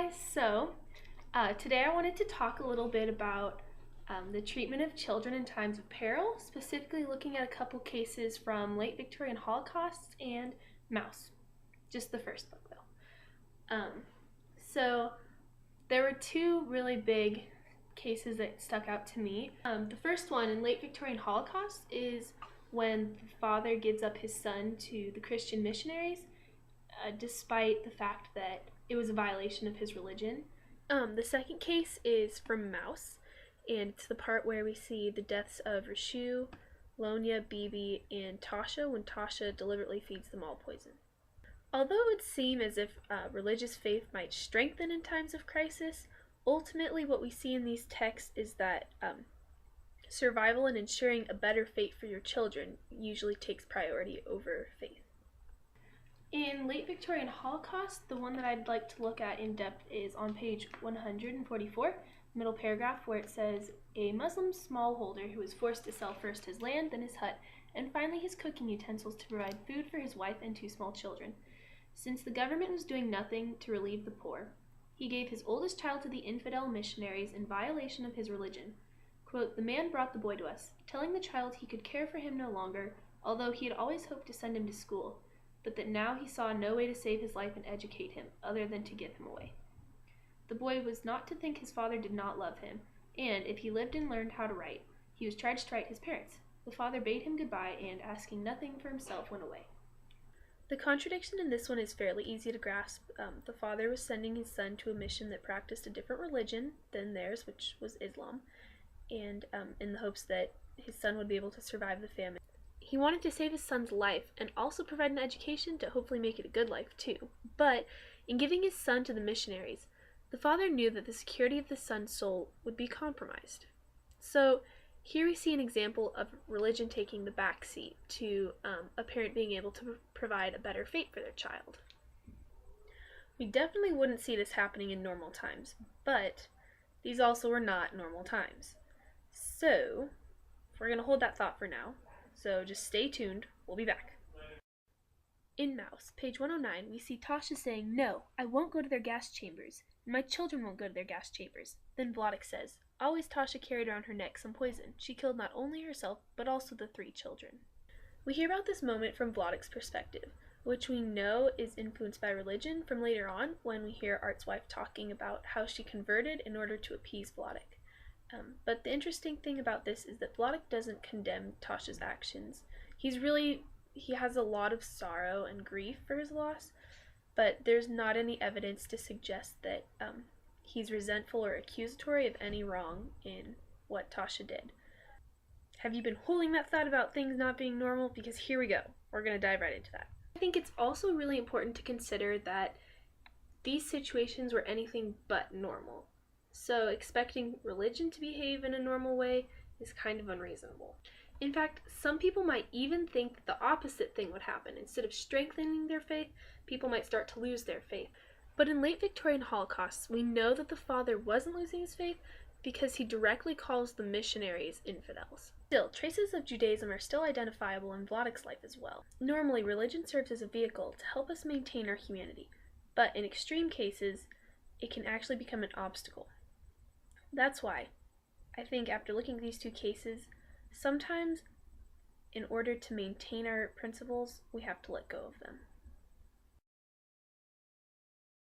guys, today I wanted to talk a little bit about the treatment of children in times of peril, specifically looking at a couple cases from late Victorian Holocaust and Maus, just the first book though. So there were two really big cases that stuck out to me. The first one in late Victorian Holocaust is when the father gives up his son to the Christian missionaries, despite the fact that it was a violation of his religion. The second case is from Maus, and it's the part where we see the deaths of Rishu, Lonya, Bibi, and Tasha when Tasha deliberately feeds them all poison. Although it would seem as if religious faith might strengthen in times of crisis, ultimately what we see in these texts is that survival and ensuring a better fate for your children usually takes priority over faith. In late Victorian Holocaust, the one that I'd like to look at in depth is on page 144, middle paragraph, where it says, "A Muslim smallholder who was forced to sell first his land, then his hut, and finally his cooking utensils to provide food for his wife and two small children. Since the government was doing nothing to relieve the poor, he gave his oldest child to the infidel missionaries in violation of his religion. Quote, the man brought the boy to us, telling the child he could care for him no longer, although he had always hoped to send him to school, but that now he saw no way to save his life and educate him, other than to give him away. The boy was not to think his father did not love him, and if he lived and learned how to write, he was charged to write his parents. The father bade him goodbye, and, asking nothing for himself, went away." The contradiction in this one is fairly easy to grasp. The father was sending his son to a mission that practiced a different religion than theirs, which was Islam, and in the hopes that his son would be able to survive the famine. He wanted to save his son's life and also provide an education to hopefully make it a good life too. But in giving his son to the missionaries, the father knew that the security of the son's soul would be compromised. So here we see an example of religion taking the back seat to a parent being able to provide a better fate for their child. We definitely wouldn't see this happening in normal times, but these also were not normal times. So we're going to hold that thought for now. So just stay tuned, we'll be back. In Maus, page 109, we see Tasha saying, "No, I won't go to their gas chambers, and my children won't go to their gas chambers." Then Vladek says, "Always Tasha carried around her neck some poison. She killed not only herself, but also the 3 children." We hear about this moment from Vladek's perspective, which we know is influenced by religion from later on when we hear Art's wife talking about how she converted in order to appease Vladek. But the interesting thing about this is that Vladek doesn't condemn Tasha's actions. He has a lot of sorrow and grief for his loss, but there's not any evidence to suggest that he's resentful or accusatory of any wrong in what Tasha did. Have you been holding that thought about things not being normal? Because here we go. We're going to dive right into that. I think it's also really important to consider that these situations were anything but normal. So expecting religion to behave in a normal way is kind of unreasonable. In fact, some people might even think that the opposite thing would happen. Instead of strengthening their faith, people might start to lose their faith. But in late Victorian Holocaust, we know that the father wasn't losing his faith because he directly calls the missionaries infidels. Still, traces of Judaism are still identifiable in Vladek's life as well. Normally, religion serves as a vehicle to help us maintain our humanity, but in extreme cases, it can actually become an obstacle. That's why I think after looking at these two cases, sometimes in order to maintain our principles, we have to let go of them.